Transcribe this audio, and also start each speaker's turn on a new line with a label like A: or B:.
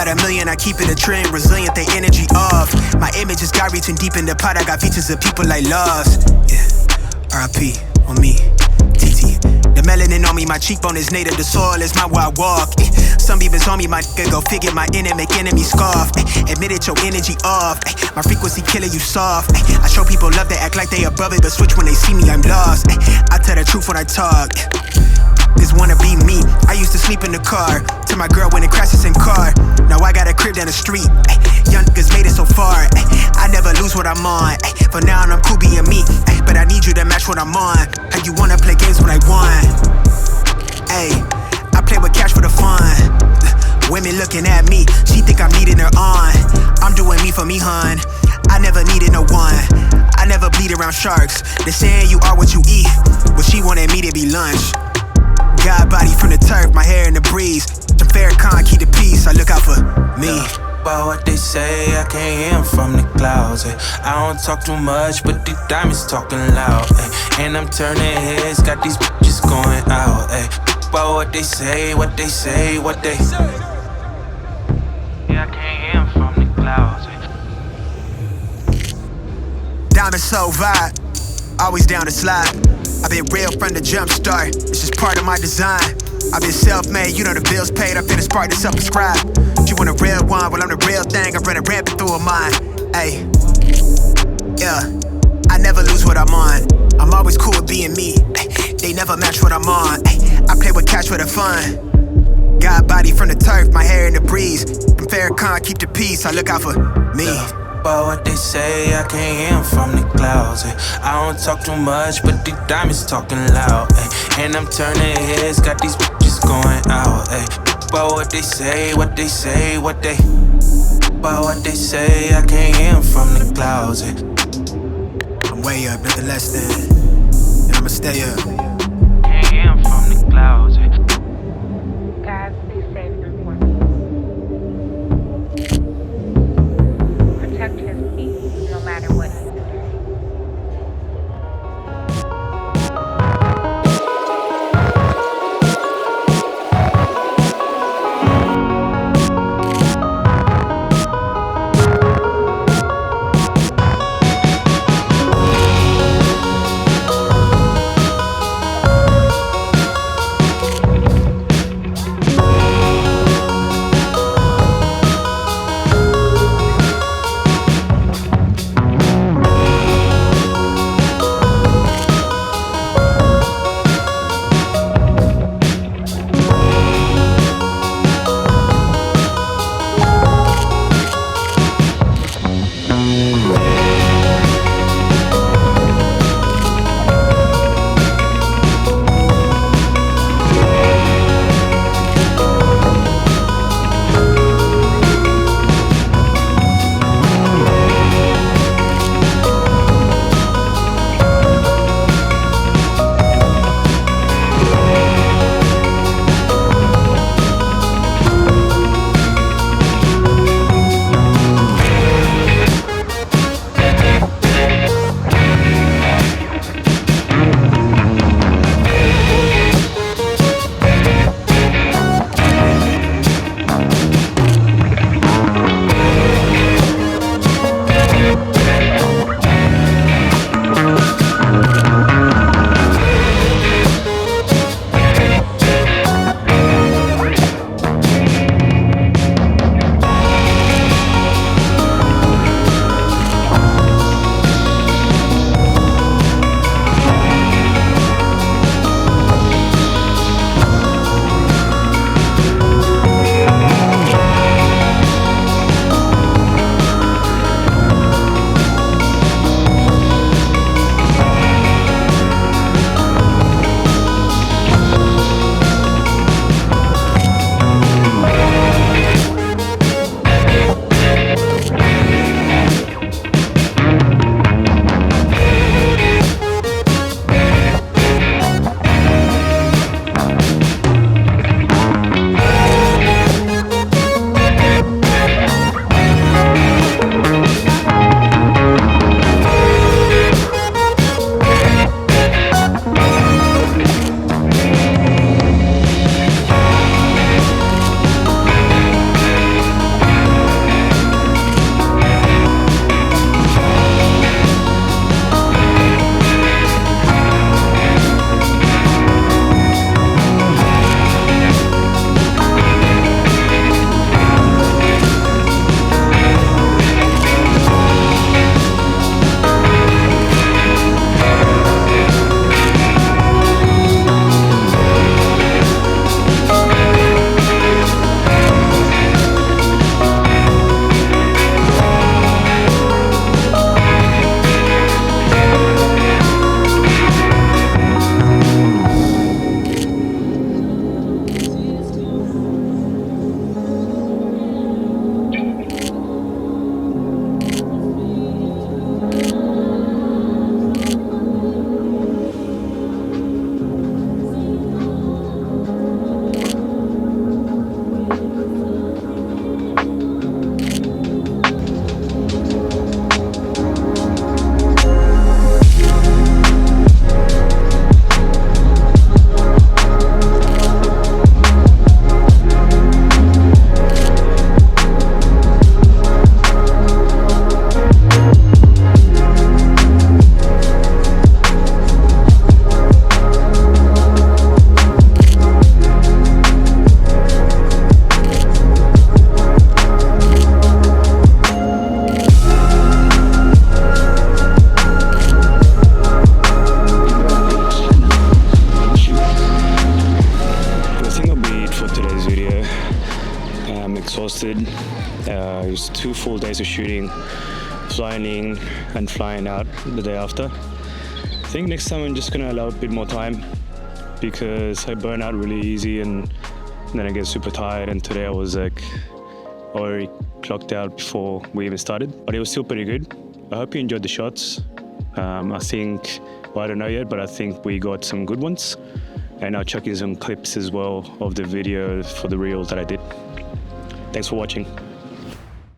A: a million, I keep it a trend, resilient, the energy off. My image just got reaching deep in the pot, I got features of people like lost. Yeah, R.I.P. on me, TT. The melanin on me, my cheekbone is native, the soil is my where I walk. Some beavers on me, my nigga go figure, my enemy make enemies scoff. Admit it, your energy off. My frequency killing you soft. I show people love, they act like they above it, but switch when they see me, I'm lost. I tell the truth when I talk. This wanna be me. I used to sleep in the car till my girl went and crashed the same car. Now I got a crib down the street. Young niggas made it so far. I never lose what I'm on. For now I'm cool being me, but I need you to match what I'm on. How you wanna play games when I won? I play with cash for the fun. Women looking at me, she think I'm needing her on. I'm doing me for me, hun. I never needed no one. I never bleed around sharks. They're saying you are what you eat, but she wanted me to be lunch. God body from the turf, my hair in the breeze. The Farrakhan, keep the peace, I look out for me.
B: About what they say, I can't hear 'em from the clouds. I don't talk too much, but the diamonds talking loud. And I'm turning heads, got these bitches going out. About what they say, what they say, what they say. Yeah, I can't hear 'em from the clouds.
A: Diamond so vibe, always down to slide. I've been real from the jump start, it's just part of my design. I've been self-made, you know the bills paid, I finished part to self-prescribe. You want a real one, well I'm the real thing, I'm running rampant through a mind. Yeah, I never lose what I'm on. I'm always cool with being me, they never match what I'm on. I play with cash for the fun. God body from the turf, my hair in the breeze. From Farrakhan, keep the peace, I look out for me.
B: About what they say, I can't hear 'em from the clouds. I don't talk too much, but the diamonds talking loud. And I'm turning heads, got these bitches going out. About what they say, what they say, what they. About what they say, I can't hear 'em from the clouds.
A: I'm way up, nothing less than, and I'ma stay up.
B: Can't hear 'em from the clouds.
C: God, please save them for me. Protect his peace, no matter what he does.
D: exhausted. It was 2 full days of shooting, flying in and flying out the day after. I think next time I'm just gonna allow a bit more time because I burn out really easy and then I get super tired, and today I was like already clocked out before we even started, but it was still pretty good. I hope you enjoyed the shots. I think, well, I don't know yet, but I think we got some good ones, and I'll chuck in some clips as well of the video for the reels that I did. Thanks for watching.